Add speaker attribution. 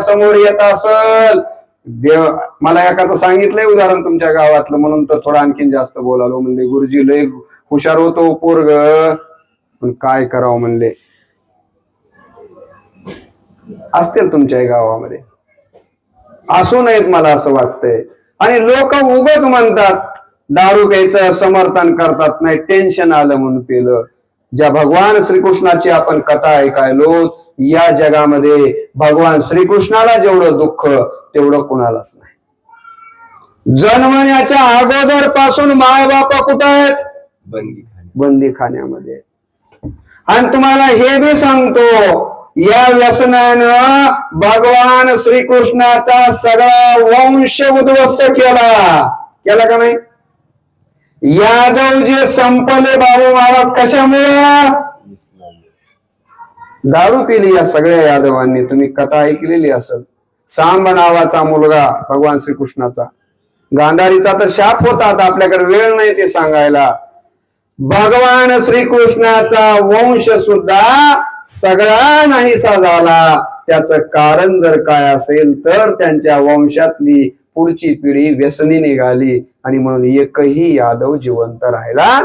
Speaker 1: समोर येत असल, देव मला एकाचं सांगितलंय उदाहरण तुमच्या गावातलं, म्हणून तर थोडं आणखीन जास्त बोलालो. म्हणले गुरुजी लय हुशार होतो पोरग, पण काय करावं म्हणले. असतील तुमच्या गावामध्ये, असू नयेत मला असं वाटतंय. आणि लोक उगाच म्हणतात दारू प्यायचं समर्थन करतात, नाही टेन्शन आलं म्हणून पेलं. ज्या भगवान श्रीकृष्णाची आपण कथा ऐकायलो, या जगामध्ये भगवान श्रीकृष्णाला जेवढं दुःख तेवढं कोणालाच नाही. जन्मण्याच्या अगोदर पासून माय बाप कुठं आहेत? बंदी खान्यामध्ये. आणि तुम्हाला हे बी सांगतो, या व्यसनानं भगवान श्रीकृष्णाचा सगळा वंश उद्ध्वस्त केला का नाही? यादव जे संपले बाबू महाराज कशामुळे? दारू पिली या सगळ्या यादवांनी. तुम्ही कथा ऐकलेली असेल. सांब नावाचा मुलगा भगवान श्रीकृष्णाचा, गांधारीचा तर शाप होता, आता आपल्याकडे वेळ नाही ते सांगायला. भगवान श्रीकृष्णाचा वंश सुद्धा सगळा नाहीसा झाला. त्याचं कारण जर काय असेल तर त्यांच्या वंशातली पुढची पिढी व्यसनी निघाली, आणि म्हणून एकही यादव जिवंत राहिला